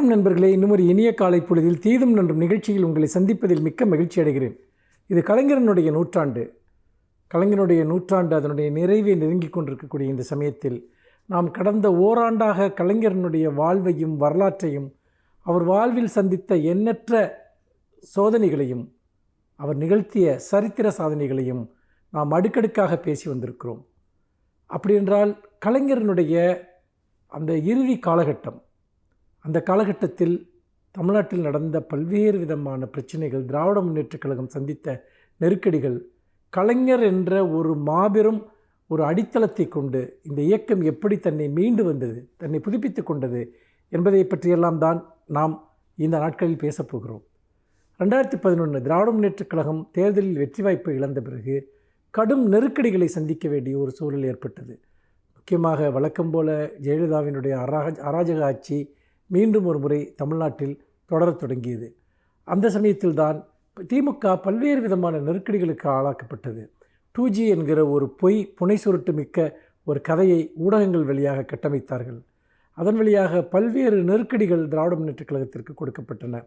வணக்கம் நண்பர்களே. இன்னும் ஒரு இனிய காலை பொழுதில் தீதும் நன்றும் நிகழ்ச்சியில் உங்களை சந்திப்பதில் மிக்க மகிழ்ச்சி அடைகிறேன். இது கலைஞரனுடைய நூற்றாண்டு அதனுடைய நிறைவை நெருங்கிக் கொண்டிருக்கக்கூடிய இந்த சமயத்தில் நாம் கடந்த ஓராண்டாக கலைஞரனுடைய வாழ்வையும் வரலாற்றையும் அவர் வாழ்வில் சந்தித்த எண்ணற்ற சோதனைகளையும் அவர் நிகழ்த்திய சரித்திர சாதனைகளையும் நாம் அடுக்கடுக்காக பேசி வந்திருக்கிறோம். அப்படி என்றால் கலைஞரனுடைய அந்த இறுதி காலகட்டம், அந்த காலகட்டத்தில் தமிழ்நாட்டில் நடந்த பல்வேறு விதமான பிரச்சனைகள், திராவிட முன்னேற்றக் கழகம் சந்தித்த நெருக்கடிகள், கலைஞர் என்ற ஒரு மாபெரும் ஒரு அடித்தளத்தை கொண்டு இந்த இயக்கம் எப்படி தன்னை மீண்டு வந்தது, தன்னை புதுப்பித்து கொண்டது என்பதை பற்றியெல்லாம் தான் நாம் இந்த நாட்களில் பேசப்போகிறோம். 2011 திராவிட முன்னேற்றக் கழகம் தேர்தலில் வெற்றி வாய்ப்பை இழந்த பிறகு கடும் நெருக்கடிகளை சந்திக்க வேண்டிய ஒரு சூழல் ஏற்பட்டது. முக்கியமாக வழக்கம் போல ஜெயலலிதாவினுடைய அராஜக ஆட்சி மீண்டும் ஒரு முறை தமிழ்நாட்டில் தொடரத் தொடங்கியது. அந்த சமயத்தில்தான் திமுக பல்வேறு விதமான நெருக்கடிகளுக்கு ஆளாக்கப்பட்டது. 2G என்கிற ஒரு புனை சுருட்டு மிக்க ஒரு கதையை ஊடகங்கள் வழியாக கட்டமைத்தார்கள். அதன் வழியாக பல்வேறு நெருக்கடிகள் திராவிட முன்னேற்றக் கழகத்திற்கு கொடுக்கப்பட்டன.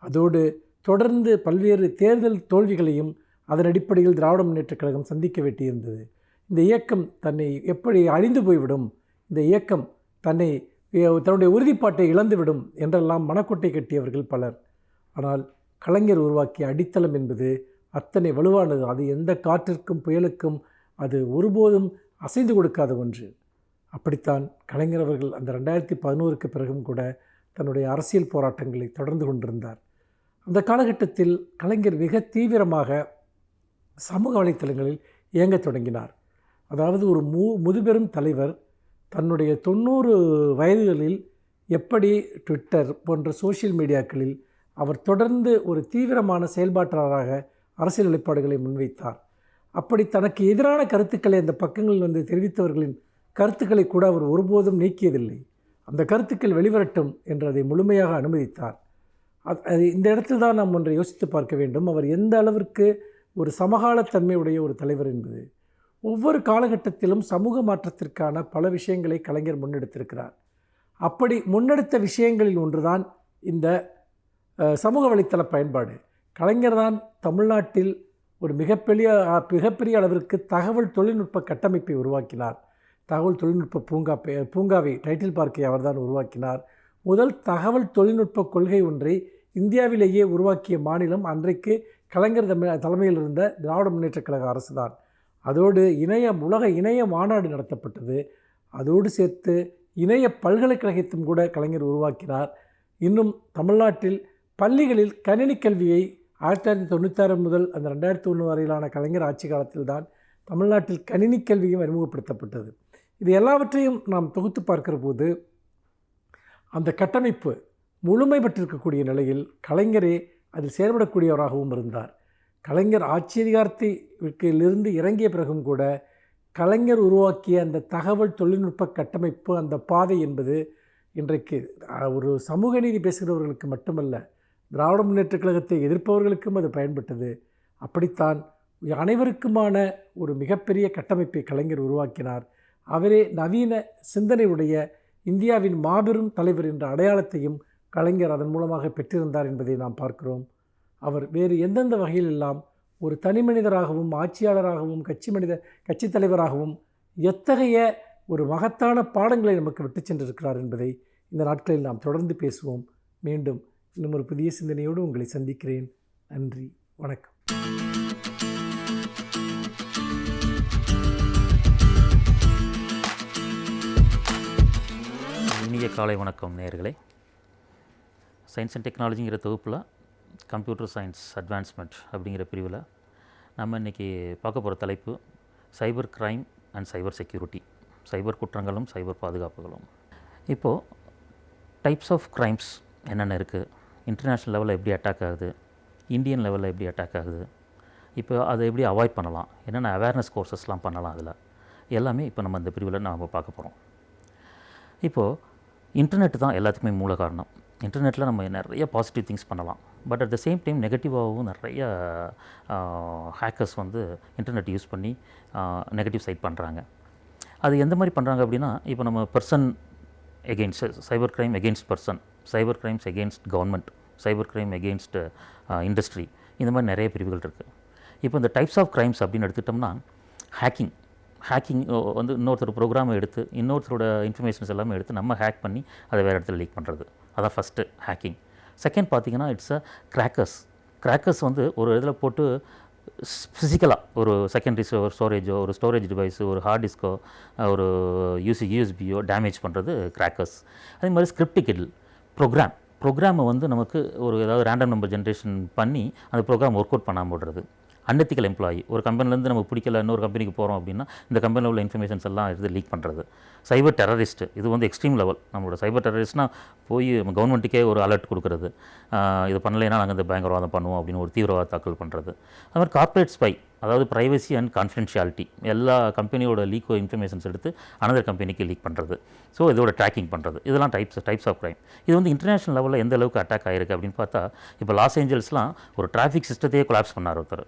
அதோடு தொடர்ந்து பல்வேறு தேர்தல் தோல்விகளையும் அதன் அடிப்படையில் திராவிட முன்னேற்றக் கழகம் சந்திக்க வேண்டியிருந்தது. இந்த இயக்கம் தன்னை எப்படி அழிந்து போய்விடும், இந்த இயக்கம் தன்னுடைய உறுதிப்பாட்டை இழந்துவிடும் என்றெல்லாம் மனக்கோட்டை கட்டியவர்கள் பலர். ஆனால் கலைஞர் உருவாக்கிய அடித்தளம் என்பது அத்தனை வலுவானது. அது எந்த காற்றிற்கும் புயலுக்கும் அது ஒருபோதும் அசைந்து கொடுக்காத ஒன்று. அப்படித்தான் கலைஞர் அவர்கள் அந்த 2011க்கு பிறகும் கூட தன்னுடைய அரசியல் போராட்டங்களை தொடர்ந்து கொண்டிருந்தார். அந்த காலகட்டத்தில் கலைஞர் மிக தீவிரமாக சமூக வலைத்தளங்களில் இயங்கத் தொடங்கினார். அதாவது ஒரு முதுபெரும் தலைவர் தன்னுடைய 90 வயதுகளில் எப்படி ட்விட்டர் போன்ற சோஷியல் மீடியாக்களில் அவர் தொடர்ந்து ஒரு தீவிரமான செயல்பாட்டாளராக அரசியல் நிலைப்பாடுகளை முன்வைத்தார். அப்படி தனக்கு எதிரான கருத்துக்களை அந்த பக்கங்களில் வந்து தெரிவித்தவர்களின் கருத்துக்களை கூட அவர் ஒருபோதும் நீக்கியதில்லை. அந்த கருத்துக்கள் வெளிவரட்டும் என்று அதை முழுமையாக அனுமதித்தார். இந்த இடத்தில் தான் நாம் ஒன்றை யோசித்து பார்க்க வேண்டும். அவர் எந்த அளவிற்கு ஒரு சமகாலத்தன்மையுடைய ஒரு தலைவர் என்பது. ஒவ்வொரு காலகட்டத்திலும் சமூக மாற்றத்திற்கான பல விஷயங்களை கலைஞர் முன்னெடுத்திருக்கிறார். அப்படி முன்னெடுத்த விஷயங்களில் ஒன்றுதான் இந்த சமூக வலைத்தள பயன்பாடு. கலைஞர் தான் தமிழ்நாட்டில் ஒரு மிகப்பெரிய அளவிற்கு தகவல் தொழில்நுட்ப கட்டமைப்பை உருவாக்கினார். தகவல் தொழில்நுட்ப பூங்காவை டைட்டில் பார்க்கை அவர்தான் உருவாக்கினார். முதல் தகவல் தொழில்நுட்ப கொள்கை ஒன்றை இந்தியாவிலேயே உருவாக்கிய மாநிலம் அன்றைக்கு கலைஞர் தலைமையில் இருந்த திராவிட முன்னேற்றக் கழக அரசு தான். அதோடு உலக இணைய மாநாடு நடத்தப்பட்டது. அதோடு சேர்த்து இணைய பல்கலைக்கழகத்தையும் கூட கலைஞர் உருவாக்கினார். இன்னும் தமிழ்நாட்டில் பள்ளிகளில் கணினி கல்வியை 1996 முதல் அந்த 2001 வரையிலான கலைஞர் ஆட்சி காலத்தில் தான் தமிழ்நாட்டில் கணினி கல்வியும் அறிமுகப்படுத்தப்பட்டது. இது எல்லாவற்றையும் நாம் தொகுத்து பார்க்கிற போது அந்த கட்டமைப்பு முழுமை பெற்றிருக்கக்கூடிய நிலையில் கலைஞரே அதில் செயல்படக்கூடியவராகவும் இருந்தார். கலைஞர் ஆட்சி அதிகாரத்திலிருந்து இறங்கிய பிறகும் கூட கலைஞர் உருவாக்கிய அந்த தகவல் தொழில்நுட்ப கட்டமைப்பு, அந்த பாதை என்பது இன்றைக்கு ஒரு சமூக நீதி பேசுகிறவர்களுக்கு மட்டுமல்ல, திராவிட முன்னேற்றக் கழகத்தை எதிர்ப்பவர்களுக்கும் அது பயன்பட்டது. அப்படித்தான் அனைவருக்குமான ஒரு மிகப்பெரிய கட்டமைப்பை கலைஞர் உருவாக்கினார். அவரே நவீன சிந்தனையுடைய இந்தியாவின் மாபெரும் தலைவர் என்ற அடையாளத்தையும் கலைஞர் அதன் மூலமாக பெற்றிருந்தார் என்பதை நாம் பார்க்கிறோம். அவர் வேறு எந்தெந்த வகையில் எல்லாம் ஒரு தனி மனிதராகவும் ஆட்சியாளராகவும் கட்சி தலைவராகவும் எத்தகைய ஒரு மகத்தான பாடங்களை நமக்கு விட்டு சென்றிருக்கிறார் என்பதை இந்த நாட்களில் நாம் தொடர்ந்து பேசுவோம். மீண்டும் இன்னும் ஒரு புதிய சிந்தனையோடு உங்களை சந்திக்கிறேன். நன்றி, வணக்கம். இனிய காலை வணக்கம் நேயர்களே. சயின்ஸ் அண்ட் டெக்னாலஜிங்கிற தொகுப்பில் கம்ப்யூட்டர் சயின்ஸ் அட்வான்ஸ்மெண்ட் அப்படிங்கிற பிரிவில் நம்ம இன்றைக்கி பார்க்க போகிற தலைப்பு cyber crime and cyber security, cyber குற்றங்களும் சைபர் பாதுகாப்புகளும். இப்போது டைப்ஸ் ஆஃப் க்ரைம்ஸ் என்னென்ன இருக்குது, இன்டர்நேஷ்னல் லெவலில் எப்படி அட்டாக் ஆகுது, இந்தியன் லெவலில் எப்படி அட்டாக் ஆகுது, இப்போ அதை எப்படி அவாய்ட் பண்ணலாம், என்னென்ன அவேர்னஸ் கோர்சஸ்லாம் பண்ணலாம், அதில் எல்லாமே இப்போ நம்ம இந்த பிரிவில் நம்ம பார்க்க போகிறோம். இப்போது இன்டர்நெட் தான் எல்லாத்துக்குமே மூல காரணம். இன்டர்நெட்டில் நம்ம நிறைய பாசிட்டிவ் திங்ஸ் பண்ணலாம். But at the same time நெகட்டிவாகவும் நிறைய ஹேக்கர்ஸ் வந்து இன்டர்நெட் யூஸ் பண்ணி நெகட்டிவ் சைட் பண்ணுறாங்க. அது எந்த மாதிரி பண்ணுறாங்க அப்படின்னா, இப்போ நம்ம person against cyber crime against person cyber crimes against government, cyber crime against industry, இந்த மாதிரி நிறைய பிரிவுகள் இருக்குது. இப்போ இந்த டைப்ஸ் ஆஃப் கிரைம்ஸ் அப்படின்னு எடுத்துக்கிட்டோம்னா, ஹேக்கிங் வந்து இன்னொருத்தர் ப்ரோக்ராமை எடுத்து இன்னொருத்தரோட இன்ஃபர்மேஷன்ஸ் எல்லாமே எடுத்து நம்ம ஹேக் பண்ணி அதை வேறு இடத்துல லீக் பண்ணுறது, அதான் ஃபஸ்ட்டு ஹேக்கிங். செகண்ட் பார்த்திங்கன்னா இட்ஸ் அ கிராக்கர்ஸ் வந்து ஒரு இதில் போட்டு ஃபிசிக்கலாக ஒரு செகண்டரி ஸ்டோரேஜோ, ஒரு ஸ்டோரேஜ் டிவைஸோ, ஒரு ஹார்ட் டிஸ்கோ, ஒரு யூஎஸ்பியோ டேமேஜ் பண்ணுறது கிராக்கர்ஸ். அதே மாதிரி ஸ்கிரிப்ட் கிடில் ப்ரோக்ராமை வந்து நமக்கு ஒரு ஏதாவது ரேண்டம் நம்பர் ஜென்ரேஷன் பண்ணி அந்த ப்ரோக்ராம் ஒர்க் அவுட் பண்ணாமல் விடுறது. அன்எத்திக்கல் எம்ப்ளாயி, ஒரு கம்பெனிலேருந்து நமக்கு பிடிக்கல இன்னொரு கம்பெனிக்கு போகிறோம் அப்படின்னா இந்த கம்பெனியில் உள்ள இன்ஃபர்மேஷன்ஸ் எல்லாம் எடுத்து லீக் பண்ணுறது. சைபர் டெரரிஸ்ட், இது வந்து எக்ஸ்ட்ரீம் லெவல். நம்மளோட சைபர் டெரரிஸ்ட்னால் போய் கவர்மெண்ட்டுக்கே ஒரு அலர்ட் கொடுக்குறது, இது பண்ணலைன்னா நாங்கள் இந்த பயங்கரவாதம் பண்ணுவோம் அப்படின்னு ஒரு தீவிரவாத தாக்கல் பண்ணுறது. அது மாதிரி கார்ப்பரேட் ஸ்பை, அதாவது ப்ரைவசி அண்ட் கான்ஃபிடென்ஷியாலிட்டி, எல்லா கம்பெனியோட லீக் இன்ஃபர்மேஷன்ஸ் எடுத்து அனதர் கம்பெனிக்கு லீக் பண்ணுறது. ஸோ இதோட ட்ராக்கிங் பண்ணுறது, இதெல்லாம் டைப்ஸ் ஆஃப் க்ரைம். இது வந்து இன்டர்நேஷனல் லெவலில் எந்த அளவுக்கு அட்டாக் ஆகிருக்கு அப்படின்னு பார்த்தா, இப்போ லாஸ் ஏஞ்சல்ஸ்லாம் ஒரு டிராஃபிக் சிஸ்டத்தையே கொலாப்ஸ் பண்ணார் ஒருத்தர்.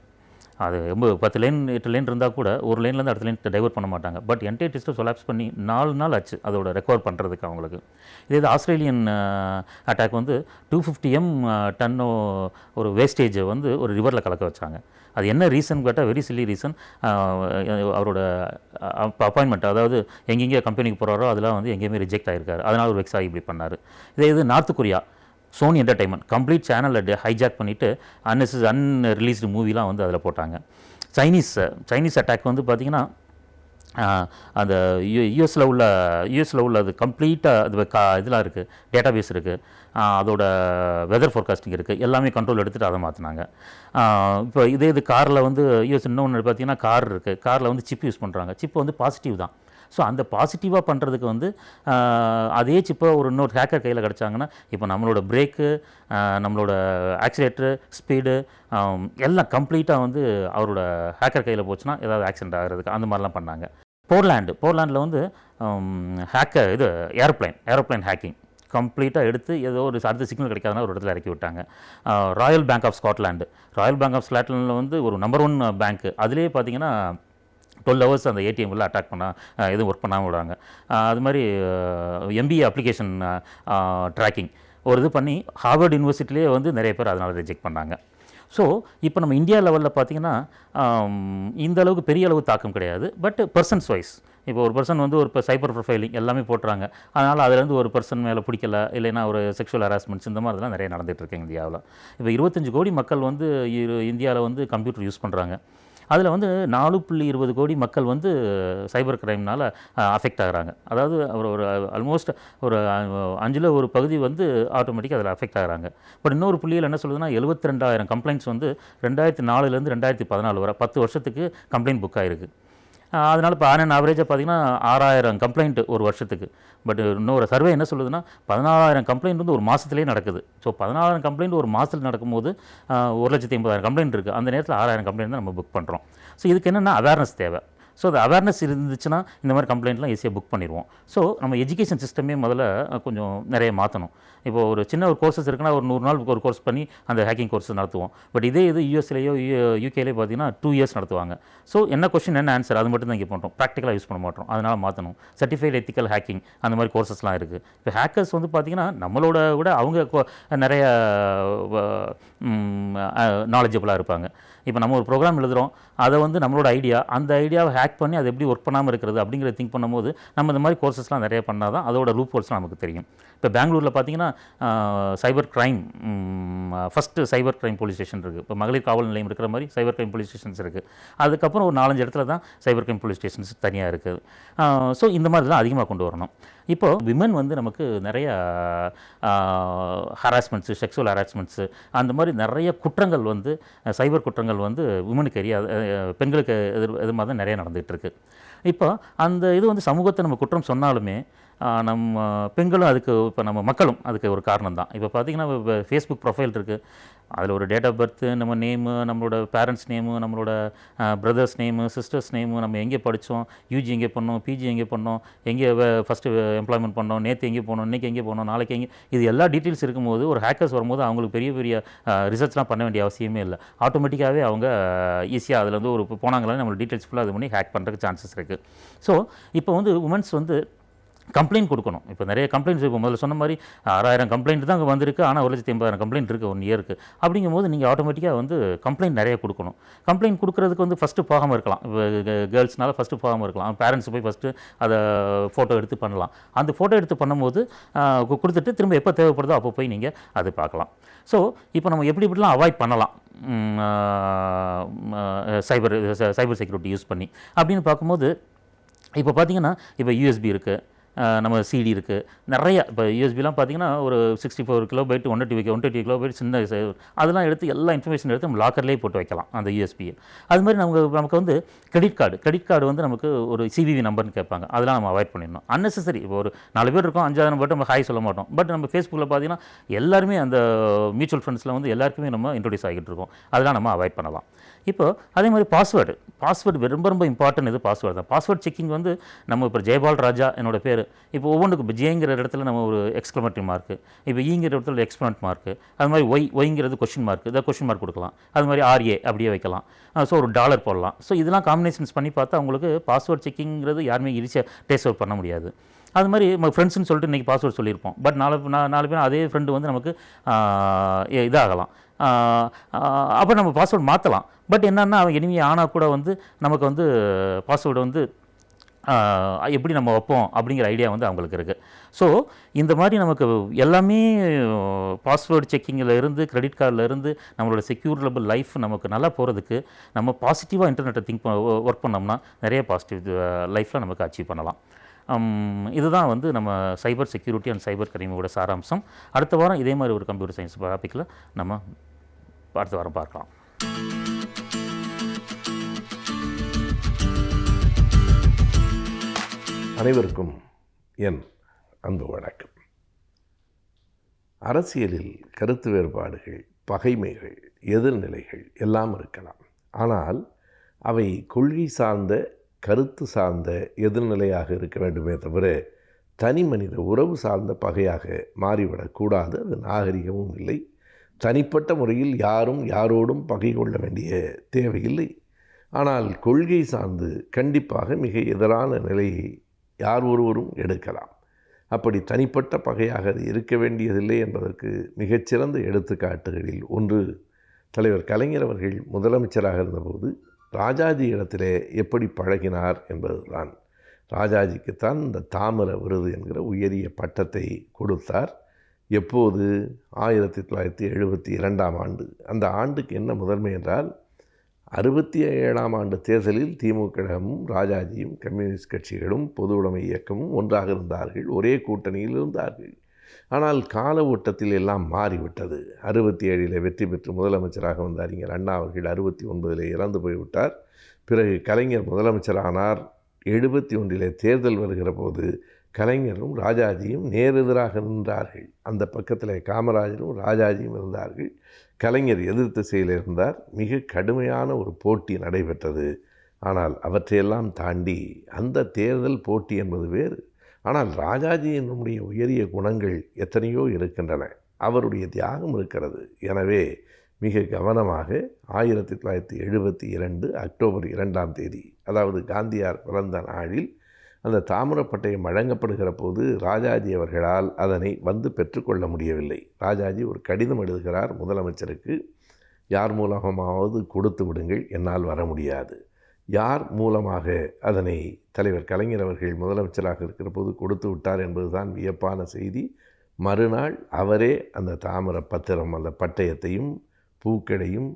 அது 10 லேன் 8 லேன் இருந்தால் கூட ஒரு லேன்லேருந்து அடுத்த லேன் டைவர்ட் பண்ண மாட்டாங்க. பட் என்டையர் சிஸ்டம் கொலாப்ஸ் பண்ணி 4 நாள் ஆச்சு அதோட ரெக்கவர் பண்ணுறதுக்கு அவங்களுக்கு. இதே ஆஸ்திரேலியன் அட்டாக் வந்து 250 டன்னோ ஒரு வேஸ்டேஜை வந்து ஒரு ரிவரில் கலக்க வச்சாங்க. அது என்ன ரீசன் கேட்டால் வெரி சில்லி ரீசன். அவரோட அப்பாயின்மெண்ட், அதாவது எங்கெங்கே கம்பெனிக்கு போகிறாரோ அதெல்லாம் வந்து எங்கேயுமே ரிஜெக்ட் ஆகிருக்காரு. அதனால் ஒரு வெக்ஸ் ஆகி இப்படி பண்ணார். இது North Korea Sony entertainment complete சேனலை ஹைஜாக் பண்ணிவிட்டு அன்ரிலீஸ்டு மூவிலாம் வந்து அதில் போட்டாங்க. சைனீஸ் அட்டாக் வந்து பார்த்திங்கன்னா அந்த யூஎஸில் உள்ள அது கம்ப்ளீட்டாக அது இதெல்லாம் இருக்குது, டேட்டா பேஸ் இருக்குது, அதோட வெதர் ஃபோர்காஸ்டிங் இருக்குது, எல்லாமே கண்ட்ரோல் எடுத்துகிட்டு அதை மாற்றினாங்க. இப்போ இது காரில் வந்து யூஎஸ் இன்னொன்று பார்த்திங்கன்னா கார் இருக்குது, காரில் வந்து சிப் யூஸ் பண்ணுறாங்க. சிப் வந்து பாசிட்டிவ் தான். ஸோ அந்த பாசிட்டிவாக பண்ணுறதுக்கு வந்து அதே சிப்பை இன்னொரு ஹேக்கர் கையில் கிடச்சாங்கன்னா இப்போ நம்மளோட பிரேக்கு, நம்மளோட ஆக்சிலேட்டரு, ஸ்பீடு எல்லாம் கம்ப்ளீட்டாக வந்து அவரோட ஹேக்கர் கையில் போச்சுன்னா ஏதாவது ஆக்சிடென்ட் ஆகிறதுக்கு அந்த மாதிரிலாம் பண்ணாங்க. போர்லாண்டில் வந்து ஏரோப்ளைன் ஹேக்கிங் கம்ப்ளீட்டாக எடுத்து ஏதோ ஒரு அடுத்த சிக்னல் கிடைக்காதுன்னா ஒரு இடத்துல இறக்கி விட்டாங்க. ராயல் பேங்க் ஆஃப் ஸ்காட்லாண்டில் வந்து ஒரு நம்பர் 1 பேங்க்கு, அதுலேயே பார்த்திங்கன்னா 12 hours அந்த ஏடிஎம்மில் அட்டாக் எதுவும் ஒர்க் பண்ணாமல் விடுவாங்க. அது மாதிரி எம்பிஏ அப்ளிகேஷன் ட்ராக்கிங் ஒரு இது பண்ணி ஹார்வர்ட் யூனிவர்சிட்டிலே வந்து நிறைய பேர் அதனால் ரிஜெக்ட் பண்ணாங்க. ஸோ இப்போ நம்ம இந்தியா லெவலில் பார்த்திங்கன்னா இந்த அளவுக்கு பெரிய அளவு தாக்கம் கிடையாது. பட் பர்சன்ஸ் வைஸ் இப்போ ஒரு பர்சன் வந்து ஒரு சைபர் ப்ரொஃபைலிங் எல்லாமே போட்டுறாங்க. அதனால் அதுலேருந்து ஒரு பர்சன் மேலே பிடிக்கல, இல்லைன்னா ஒரு செக்ஷுவல் ஹராஸ்மெண்ட்ஸ் இந்த மாதிரிலாம் நிறைய நடந்துகிட்ருக்கு இந்தியாவில். இப்போ 25 கோடி மக்கள் வந்து இந்தியாவில் வந்து கம்ப்யூட்டர் யூஸ் பண்ணுறாங்க. அதில் வந்து 4.20 கோடி மக்கள் வந்து சைபர் கிரைம்னால் அஃபெக்ட் ஆகிறாங்க. அதாவது ஒரு ஆல்மோஸ்ட் ஒரு 5ல் ஒரு பகுதி வந்து ஆட்டோமேட்டிக்காக அதில் அஃபெக்ட் ஆகிறாங்க. பட் இன்னொரு புள்ளியில் என்ன சொல்லுதுன்னா 72,000 கம்ப்ளைண்ட்ஸ் வந்து 2004லேருந்து 2014 வரை 10 வருஷத்துக்கு கம்ப்ளைண்ட் புக் ஆகிருக்கு. அதனால் இப்போ ஆவரேஜாக பார்த்திங்கன்னா 6,000 கம்ப்ளைண்ட் ஒரு வருஷத்துக்கு. பட் இன்னொரு சர்வே என்ன சொல்லுதுன்னா 14,000 கம்ப்ளைண்ட் வந்து ஒரு மாதத்துலேயே நடக்குது. ஸோ 14,000 கம்ப்ளைண்ட் ஒரு மாதத்தில் நடக்கும்போது 1,80,000 கம்ப்ளைண்ட் இருக்குது. அந்த நேரத்தில் 6,000 கம்ப்ளைண்ட் தான் நம்ம புக் பண்ணுறோம். ஸோ இதுக்கு என்னென்னா அவேர்னஸ் தேவை. ஸோ அந்த அவேர்னஸ் இருந்துச்சுன்னா இந்த மாதிரி கம்ப்ளைண்ட்லாம் ஈஸியாக புக் பண்ணிடுவோம். ஸோ நம்ம எஜுகேஷன் சிஸ்டமே முதல்ல கொஞ்சம் நிறைய மாற்றணும். இப்போ ஒரு சின்ன ஒரு கோர்சஸ் இருக்குன்னா ஒரு 100 நாள் ஒரு கோர்ஸ் பண்ணி அந்த ஹேக்கிங் கோர்ஸ் நடத்துவோம். பட் இது யூஎஸ்லேயோ யூகேலேயோ பார்த்தீங்கன்னா 2 years நடத்துவாங்க. ஸோ என்ன கொஸ்டின் என்ன ஆன்சர் அது மட்டும் தான் இங்கே பண்ணுறோம், ப்ராக்டிக்கலாக யூஸ் பண்ண மாட்டோம். அதனால் மாற்றணும். சர்டிஃபைட் எத்திக்கல் ஹேக்கிங் அந்த மாதிரி கோர்சஸ்லாம் இருக்குது. இப்போ ஹேக்கர்ஸ் வந்து பார்த்திங்கன்னா நம்மளோட விட அவங்க நிறைய நாலேஜபிளாக இருப்பாங்க. இப்போ நம்ம ஒரு ப்ரோக்ராம் எழுதுகிறோம், அதை வந்து நம்மளோட அந்த ஐடியாவை ஹேக் பண்ணி அதை எப்படி ஒர்க் பண்ணாமல் இருக்கிறது அப்படிங்கிறத திங்க் பண்ணும்போது நம்ம இந்த மாதிரி கோர்சஸ்லாம் நிறைய பண்ணால் தான் அதோட லூப் ஹோல்ஸ்லாம் நமக்கு தெரியும். இப்போ பெங்களூரில் பார்த்திங்கன்னா cyber crime first cyber crime police station இருக்குது. இப்போ மகளிர் காவல் நிலையம் இருக்கிற மாதிரி சைபர் கிரைம் போலீஸ் ஸ்டேஷன்ஸ் இருக்குது. அதுக்கப்புறம் ஒரு 4-5 இடத்துல தான் சைபர் கிரைம் போலீஸ் ஸ்டேஷன்ஸ் தனியாக இருக்குது. ஸோ இந்த மாதிரிலாம் அதிகமாக கொண்டு வரணும். இப்போது விமன் வந்து நமக்கு நிறைய ஹராஸ்மெண்ட்ஸு, செக்ஷுவல் ஹராஸ்மெண்ட்ஸு அந்த மாதிரி நிறைய குற்றங்கள் வந்து சைபர் குற்றங்கள் வந்து விமனுக்கு பெண்களுக்கு எதிர்மாக தான் நிறைய நடந்துகிட்ருக்கு. இப்போ அந்த இது வந்து சமூகத்தை நம்ம குற்றம் சொன்னாலுமே நம்ம பெண்களும் அதுக்கு, இப்போ நம்ம மக்களும் அதுக்கு ஒரு காரணம் தான். இப்போ பார்த்திங்கன்னா இப்போ ஃபேஸ்புக் ப்ரொஃபைல் இருக்குது, அதில் ஒரு டேட் ஆஃப் பர்த்து, நம்ம நேமு, நம்மளோட பேரண்ட்ஸ் நேமு, நம்மளோட பிரதர்ஸ் நேமு, சிஸ்டர்ஸ் நேமு, நம்ம எங்கே படித்தோம், யூஜி எங்கே பண்ணோம், பிஜி எங்கே பண்ணோம், எங்கே ஃபஸ்ட்டு எம்ப்ளாய்மெண்ட் பண்ணோம், நேற்று எங்கே போனோம், இன்றைக்கி எங்கே போனோம், நாளைக்கு எங்கே, இது எல்லா டீட்டெயில்ஸ் இருக்கும்போது ஒரு ஹேக்கர்ஸ் வரும்போது அவங்களுக்கு பெரிய ரிசர்ச்லாம் பண்ண வேண்டிய அவசியமே இல்லை. ஆட்டோமேட்டிக்காகவே அவங்க ஈஸியாக அதில் வந்து ஒரு போனாங்களே நம்ம டீட்டெயில்ஸ் ஃபுல்லாக இது பண்ணி ஹேக் பண்ணுறதுக்கு சான்சஸ் இருக்குது. ஸோ இப்போ வந்து உமன்ஸ் வந்து கம்ப்ளைண்ட் கொடுக்கணும். இப்போ நிறைய கம்ப்ளைண்ட்ஸ் இப்போ முதல்ல சொன்ன மாதிரி 6000 கம்ப்ளைண்ட் தான் அங்கே வந்திருக்கு. ஆனால் 1,80,000 கம்ப்ளைண்ட் இருக்குது 1 இயருக்கு. அப்படிங்கும்போது நீங்கள் ஆட்டோமேட்டிக்காக வந்து கம்ப்ளைண்ட் நிறைய கொடுக்கணும். கம்ப்ளைண்ட் கொடுக்குறதுக்கு வந்து ஃபஸ்ட்டு போகாமல் இருக்கலாம். இப்போ கேர்ள்ஸ்னால ஃபஸ்ட்டு போகாமல் இருக்கலாம். பேரண்ட்ஸ் போய் ஃபஸ்ட்டு அதை ஃபோட்டோ எடுத்து பண்ணலாம். அந்த ஃபோட்டோ எடுத்து பண்ணும்போது கொடுத்துட்டு திரும்ப எப்போ தேவைப்படுதோ அப்போ போய் நீங்கள் அது பார்க்கலாம். ஸோ இப்போ நம்ம எப்படி எப்படிலாம் அவாய்ட் பண்ணலாம் சைபர் செக்யூரிட்டி யூஸ் பண்ணி அப்படின்னு பார்க்கும்போது, இப்போ பார்த்தீங்கன்னா இப்போ யூஎஸ்பி இருக்குது, நம்ம சிடி இருக்குது, நிறைய. இப்போ யூஎஸ்பிலாம் பார்த்தீங்கன்னா ஒரு 64 கிலோபைட் 120 கிலோபைட் சின்ன அதெல்லாம் எடுத்து எல்லா இன்ஃபர்மேஷன் எடுத்து நம்ம லாக்கர்லேயே போட்டு வைக்கலாம் அந்த யூஎஸ்பியை. அது மாதிரி நமக்கு வந்து கிரெடிட் கார்டு வந்து நமக்கு ஒரு சிவிவி நம்பர்னு கேட்பாங்க. அதெல்லாம் நம்ம அவாய்ட் பண்ணிடணும். அன்னெசரி. இப்போ ஒரு 4 பேர் இருக்கோம், 5,000 நம்பர் நம்ம ஹாய் சொல்ல மாட்டோம். பட் நம்ம ஃபேஸ்புக்கில் பார்த்தீங்கன்னா எல்லாருமே அந்த மியூச்சுவல் ஃபண்ட்ஸில் வந்து எல்லாருக்குமே நம்ம இன்ட்ரோடியூஸ் ஆகிட்டு இருக்கோம். அதெல்லாம் நம்ம அவாய்ட் பண்ணலாம். இப்போ அதே மாதிரி பாஸ்வேர்டு ரொம்ப ரொம்ப இம்பார்ட்டன்ட். இது பாஸ்வேர்டு தான். பாஸ்வேர்ட் செக்கிங் வந்து நம்ம இப்போ ஜெயபால் ராஜா என்னோட பேர். இப்போ ஒவ்வொன்றுக்கும் இப்போ ஜேங்கிற இடத்துல நம்ம ஒரு எக்ஸ்க்ளமேட்டரி மார்க்கு, இப்போ ஈங்கிற இடத்துல எக்ஸ்பிளமெண்ட் மார்க்கு, அது மாதிரி ஒய்ங்கிறது கொஷின் மார்க்கு, இதை கொஷின் மார்க் கொடுக்கலாம். அது மாதிரி ஆர்ஏ அப்படியே வைக்கலாம். ஸோ ஒரு டாலர் போடலாம். ஸோ இதெல்லாம் காம்பினேஷன்ஸ் பண்ணி பார்த்தா உங்களுக்கு பாஸ்வேர்ட் செக்கிங்கிறது யாருமே ஈஸியாக டேஸ்ட் அவுட் பண்ண முடியாது. அது மாதிரி நம்ம ஃப்ரெண்ட்ஸ்னு சொல்லிட்டு இன்றைக்கி பாஸ்வேர்ட் சொல்லியிருப்போம். பட் நாலு பேர் அதே ஃப்ரெண்டு வந்து நமக்கு இதாகலாம். அப்போ நம்ம பாஸ்வேர்டு மாற்றலாம். பட் என்னென்னா அவன் எனிமி ஆனால் கூட வந்து நமக்கு வந்து பாஸ்வேர்டு வந்து எப்படி நம்ம வைப்போம் அப்படிங்கிற ஐடியா வந்து அவங்களுக்கு இருக்குது. ஸோ இந்த மாதிரி நமக்கு எல்லாமே பாஸ்வேர்டு செக்கிங்கில் இருந்து கிரெடிட் கார்டில் இருந்து நம்மளோட செக்யூரபிள் லைஃப் நமக்கு நல்லா போகிறதுக்கு நம்ம பாசிட்டிவாக இன்டர்நெட்டை ஒர்க் பண்ணோம்னா நிறைய பாசிட்டிவ் லைஃப்பில் நமக்கு அச்சீவ் பண்ணலாம். இதுதான் வந்து நம்ம சைபர் செக்யூரிட்டி அண்ட் சைபர் கிரைமோட சாராம்சம். அடுத்த வாரம் இதே மாதிரி ஒரு கம்ப்யூட்டர் சயின்ஸ் டாப்பிக்கில் நம்ம அடுத்த வாரம் பார்க்கலாம். அனைவருக்கும் என் அன்பு வணக்கம். அரசியலில் கருத்து வேறுபாடுகள், பகைமைகள், எதிர்நிலைகள் எல்லாம் இருக்கலாம். ஆனால் அவை கொள்கை சார்ந்த, கருத்து சார்ந்த எதிர்நிலையாக இருக்க வேண்டுமே தவிர தனி மனித உறவு சார்ந்த பகையாக மாறிவிடக்கூடாது. அது நாகரிகமும் இல்லை. தனிப்பட்ட முறையில் யாரும் யாரோடும் பகை கொள்ள வேண்டிய தேவையில்லை. ஆனால் கொள்கை சார்ந்து கண்டிப்பாக மிக எதிரான நிலையை யார் ஒருவரும் எடுக்கலாம். அப்படி தனிப்பட்ட பகையாக அது இருக்க வேண்டியதில்லை என்பதற்கு மிகச்சிறந்த எடுத்துக்காட்டுகளில் ஒன்று, தலைவர் கலைஞர் அவர்கள் முதலமைச்சராக இருந்தபோது ராஜாஜி இடத்திலே எப்படி பழகினார் என்பதுதான். ராஜாஜிக்குத்தான் இந்த தாமர விருது என்கிற உயரிய பட்டத்தை கொடுத்தார். எப்போது? 1972ஆம் ஆண்டு. அந்த ஆண்டுக்கு என்ன முதன்மை என்றால், 67ஆம் ஆண்டு தேர்தலில் திமுகவும் ராஜாஜியும் கம்யூனிஸ்ட் கட்சிகளும் பொது உடைமை இயக்கமும் ஒன்றாக இருந்தார்கள், ஒரே கூட்டணியில் இருந்தார்கள். ஆனால் கால ஓட்டத்தில் எல்லாம் மாறிவிட்டது. 67 வெற்றி பெற்று முதலமைச்சராக வந்த அறிஞர் அண்ணா அவர்கள் 69 இறந்து போய்விட்டார். பிறகு கலைஞர் முதலமைச்சரானார். 71 தேர்தல் வருகிற போது கலைஞரும் ராஜாஜியும் நேரெதிராக நின்றார்கள். அந்த பக்கத்தில் காமராஜரும் ராஜாஜியும் இருந்தார்கள். கலைஞர் எதிர் திசையில் இருந்தார். மிக கடுமையான ஒரு போட்டி நடைபெற்றது. ஆனால் அவற்றையெல்லாம் தாண்டி அந்த தேர்தல் போட்டி என்பது வேறு. ஆனால் ராஜாஜியினுடைய உயரிய குணங்கள் எத்தனையோ இருக்கின்றன. அவருடைய தியாகம் இருக்கிறது. எனவே மிக கவனமாக 1972 அக்டோபர் 2ஆம் தேதி, அதாவது காந்தியார் பிறந்த நாளில் அந்த தாமிரப்பட்டயம் வழங்கப்படுகிற போது ராஜாஜி அவர்களால் அதனை வந்து பெற்றுக்கொள்ள முடியவில்லை. ராஜாஜி ஒரு கடிதம் எழுதுகிறார் முதலமைச்சருக்கு, யார் மூலமாவது கொடுத்து விடுங்கள், என்னால் வர முடியாது. யார் மூலமாக அதனை தலைவர் கலைஞர் அவர்கள் முதலமைச்சராக இருக்கிற போது கொடுத்து விட்டார் என்பதுதான் வியப்பான செய்தி. மறுநாள் அவரே அந்த தாமிர பத்திரம், அந்த பட்டயத்தையும் பூக்களையும்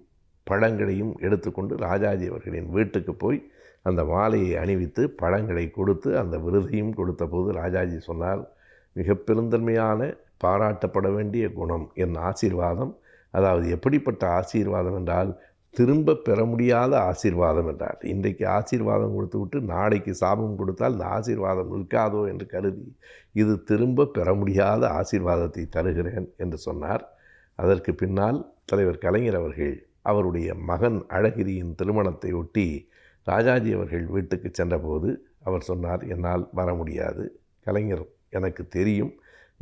பழங்களையும் எடுத்துக்கொண்டு ராஜாஜி அவர்களின் வீட்டுக்கு போய் அந்த மாலையை அணிவித்து பழங்களை கொடுத்து அந்த விருதையும் கொடுத்த போது ராஜாஜி சொன்னார், மிக பெருந்தன்மையான பாராட்டப்பட வேண்டிய குணம் என் ஆசீர்வாதம். அதாவது எப்படிப்பட்ட ஆசீர்வாதம் என்றால், திரும்ப பெற முடியாத ஆசீர்வாதம் என்றார். இன்றைக்கு ஆசீர்வாதம் கொடுத்து விட்டு நாளைக்கு சாபம் கொடுத்தால் இந்த ஆசீர்வாதம் நிற்காதோ என்று கருதி இது திரும்ப பெற முடியாத ஆசீர்வாதத்தை தருகிறேன் என்று சொன்னார். அதற்கு பின்னால் தலைவர் கலைஞர் அவர்கள் அவருடைய மகன் அழகிரியின் திருமணத்தை ஒட்டி ராஜாஜி அவர்கள் வீட்டுக்கு சென்றபோது அவர் சொன்னார், என்னால் வர முடியாது. கலைஞர், எனக்கு தெரியும்,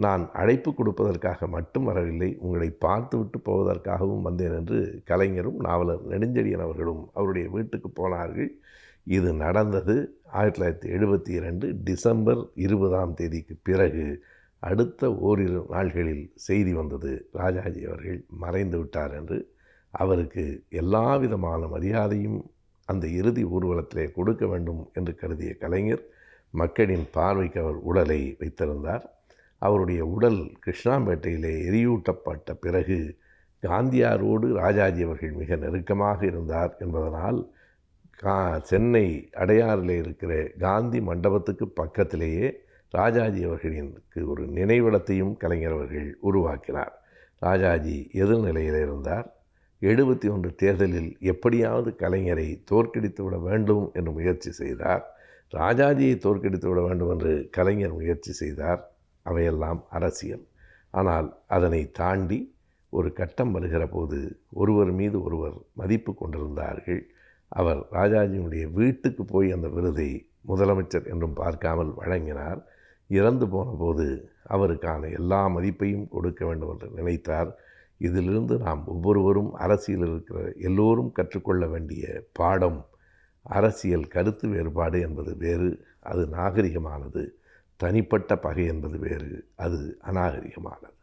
நான் அழைப்பு கொடுப்பதற்காக மட்டும் வரவில்லை, உங்களை பார்த்துவிட்டு போவதற்காகவும் வந்தேன் என்று கலைஞரும் நாவலர் நெடுஞ்செழியன் அவர்களும் அவருடைய வீட்டுக்கு போனார்கள். இது நடந்தது 1972 டிசம்பர் 20ஆம் தேதிக்கு பிறகு. அடுத்த ஓரிரு நாள்களில் செய்தி வந்தது, ராஜாஜி அவர்கள் மறைந்து விட்டார் என்று. அவருக்கு எல்லா விதமான மரியாதையும் அந்த இறுதி ஊர்வலத்திலே கொடுக்க வேண்டும் என்று கருதிய கலைஞர் மக்களின் பார்வைக்கு அவர் உடலை வைத்திருந்தார். அவருடைய உடல் கிருஷ்ணாம்பேட்டையிலே எரியூட்டப்பட்ட பிறகு காந்தியாரோடு ராஜாஜி அவர்கள் மிக நெருக்கமாக இருந்தார் என்பதனால் சென்னை அடையாறில் இருக்கிற காந்தி மண்டபத்துக்கு பக்கத்திலேயே ராஜாஜி அவர்களுக்கு ஒரு நினைவிடத்தையும் கலைஞர் அவர்கள் உருவாக்கினார். ராஜாஜி எதிர்நிலையில் இருந்தார். 71 தேர்தலில் எப்படியாவது கலைஞரை தோற்கடித்து விட வேண்டும் என்று முயற்சி செய்தார். ராஜாஜியை தோற்கடித்து விட வேண்டும் என்று கலைஞர் முயற்சி செய்தார். அவையெல்லாம் அரசியல். ஆனால் அதனை தாண்டி ஒரு கட்டம் வருகிற போது ஒருவர் மீது ஒருவர் மதிப்பு கொண்டிருந்தார்கள். அவர் ராஜாஜியினுடைய வீட்டுக்கு போய் அந்த விருதை முதலமைச்சர் என்றும் பார்க்காமல் வழங்கினார். இறந்து போன போது அவருக்கான எல்லா மதிப்பையும் கொடுக்க வேண்டும் என்று நினைத்தார். இதிலிருந்து நாம் ஒவ்வொருவரும் அரசியலில் இருக்கிற எல்லோரும் கற்றுக்கொள்ள வேண்டிய பாடம், அரசியல் கருத்து வேறுபாடு என்பது வேறு, அது நாகரிகமானது. தனிப்பட்ட பகை என்பது வேறு, அது அநாகரிகமானது.